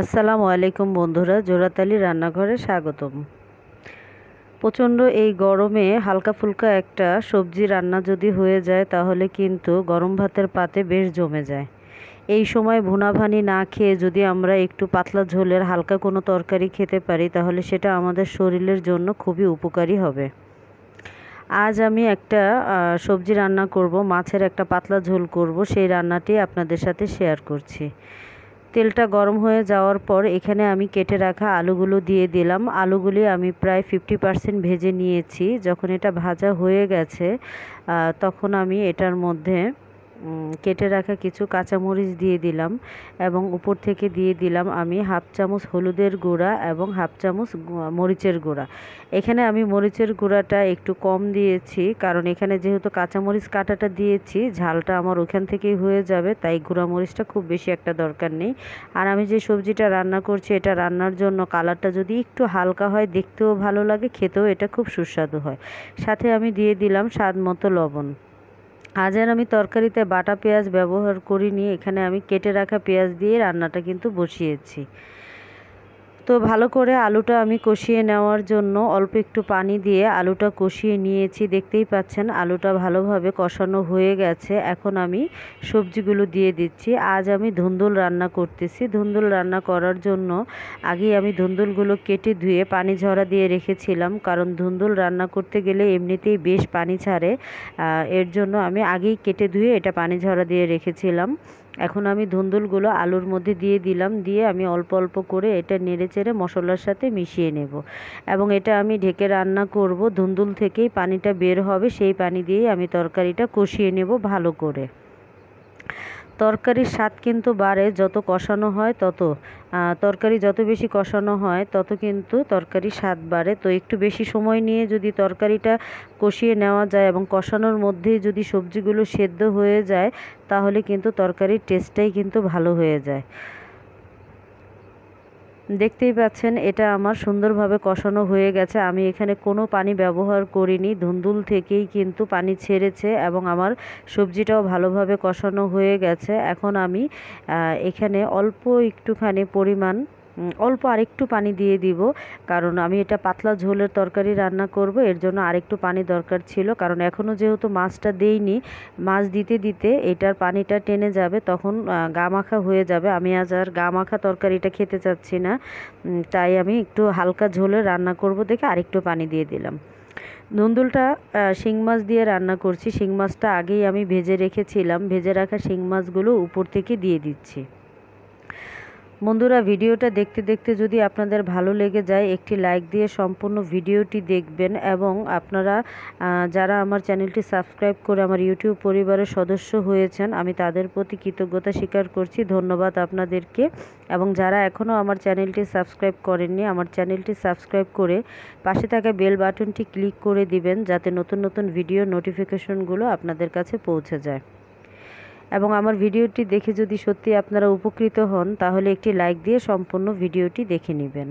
আসসালামু আলাইকুম বন্ধুরা, জোড়াতালি রান্নাঘরে স্বাগতম। প্রচণ্ড এই গরমে হালকা ফুলকা একটা সবজি রান্না যদি হয়ে যায় তাহলে কিন্তু গরম ভাতের পাতে বেশ জমে যায়। এই সময় ভুনাভানি না খেয়ে যদি আমরা একটু পাতলা ঝোলের হালকা কোনো তরকারি খেতে পারি তাহলে সেটা আমাদের শরীরের জন্য খুবই উপকারী হবে। আজ আমি একটা সবজি রান্না করব, মাছের একটা পাতলা ঝোল করব, সেই রান্নাটি আপনাদের সাথে শেয়ার করছি। তেলটা গরম হয়ে যাওয়ার পর এখানে আমি কেটে রাখা আলুগুলো দিয়ে দিলাম। আলুগুলি আমি প্রায় 50% ভেজে নিয়েছি। যখন এটা ভাজা হয়ে গেছে তখন আমি এটার মধ্যে কেটে রাখা কিছু কাঁচামরিচ দিয়ে দিলাম এবং উপর থেকে দিয়ে দিলাম আমি হাফ চামচ হলুদের গুঁড়া এবং হাফ চামচ মরিচের গুঁড়া। এখানে আমি মরিচের গুঁড়াটা একটু কম দিয়েছি, কারণ এখানে যেহেতু কাঁচামরিচ কাটাটা দিয়েছি ঝালটা আমার ওখান থেকেই হয়ে যাবে, তাই গুঁড়া মরিচটা খুব বেশি একটা দরকার নেই। আর আমি যে সবজিটা রান্না করছি এটা রান্নার জন্য কালারটা যদি একটু হালকা হয় দেখতেও ভালো লাগে, খেতেও এটা খুব সুস্বাদু হয়। সাথে আমি দিয়ে দিলাম স্বাদ মতো লবণ। আজ আর আমি তরকারিতে বাটা পেঁয়াজ ব্যবহার করিনি, এখানে আমি কেটে রাখা পেঁয়াজ দিয়ে রান্নাটা কিন্তু বসিয়েছি। তো ভালো করে আলুটা আমি কষিয়ে নেওয়ার জন্য অল্প একটু পানি দিয়ে আলুটা কষিয়ে নিয়েছি। দেখতেই পাচ্ছেন আলুটা ভালোভাবে কষানো হয়ে গেছে। এখন আমি সবজিগুলো দিয়ে দিচ্ছি। আজ আমি ধুন্দুল রান্না করতেছি। ধুন্দুল রান্না করার জন্য আগেই আমি ধুন্দুলগুলো কেটে ধুয়ে পানি ঝরা দিয়ে রেখেছিলাম, কারণ ধুন্দুল রান্না করতে গেলে এমনিতেই বেশ পানি ছাড়ে। এর জন্য আমি আগেই কেটে ধুয়ে এটা পানি ঝরা দিয়ে রেখেছিলাম। এখন আমি ধুন্দুলগুলো আলুর মধ্যে দিয়ে দিলাম, দিয়ে আমি অল্প অল্প করে এটা নেড়েচেড়ে মশলার সাথে মিশিয়ে নেব এবং এটা আমি ঢেকে রান্না করব। ধুন্দুল থেকেই পানিটা বের হবে, সেই পানি দিয়েই আমি তরকারিটা কষিয়ে নেব ভালো করে। তরকারির স্বাদ কিন্তু বাড়ে যত কষানো হয় তত, তরকারি যত বেশি কষানো হয় তত কিন্তু তরকারির স্বাদ বাড়ে। তো একটু বেশি সময় নিয়ে যদি তরকারিটা কষিয়ে নেওয়া যায় এবং কষানোর মধ্যেই যদি সবজিগুলো সেদ্ধ হয়ে যায় তাহলে কিন্তু তরকারির টেস্টটাই কিন্তু ভালো হয়ে যায়। দেখতেই পাচ্ছেন এটা আমার সুন্দরভাবে কষানো হয়ে গেছে। আমি এখানে কোনো পানি ব্যবহার করিনি, ধুন্দুল থেকেই কিন্তু পানি ছেড়েছে এবং আমার সবজিটাও ভালোভাবে কষানো হয়ে গেছে। এখন আমি এখানে অল্প একটুখানি পরিমাণ অল্প আরেকটু পানি দিয়ে দিব, কারণ আমি এটা পাতলা ঝোলের তরকারি রান্না করব, এর জন্য আরেকটু পানি দরকার ছিল। কারণ এখনও যেহেতু মাছটা দেইনি, মাছ দিতে দিতে এটার পানিটা টেনে যাবে, তখন গা মাখা হয়ে যাবে। আমি আজ আর গা মাখা তরকারিটা খেতে চাচ্ছি না, তাই আমি একটু হালকা ঝোলে রান্না করব দেখে আরেকটু পানি দিয়ে দিলাম। ধুন্দুলটা শিং মাছ দিয়ে রান্না করছি। শিং মাছটা আগেই আমি ভেজে রেখেছিলাম, ভেজে রাখা শিং মাছগুলো উপর থেকে দিয়ে দিচ্ছি। বন্ধুরা, ভিডিওটা দেখতে দেখতে যদি আপনাদের ভালো লেগে যায় একটি লাইক দিয়ে সম্পূর্ণ ভিডিওটি দেখবেন এবং আপনারা যারা আমার চ্যানেলটি সাবস্ক্রাইব করে আমার ইউটিউব পরিবারের সদস্য হয়েছেন আমি তাদের প্রতি কৃতজ্ঞতা স্বীকার করছি। ধন্যবাদ আপনাদেরকে। এবং যারা এখনও আমার চ্যানেলটি সাবস্ক্রাইব করেননি আমার চ্যানেলটি সাবস্ক্রাইব করে পাশে থাকা বেল বাটনটি ক্লিক করে দিবেন, যাতে নতুন নতুন ভিডিও নোটিফিকেশনগুলো আপনাদের কাছে পৌঁছে যায়। এবং আমার ভিডিওটি দেখে যদি সত্যি আপনারা উপকৃত হন তাহলে একটি লাইক দিয়ে সম্পূর্ণ ভিডিওটি দেখে নেবেন।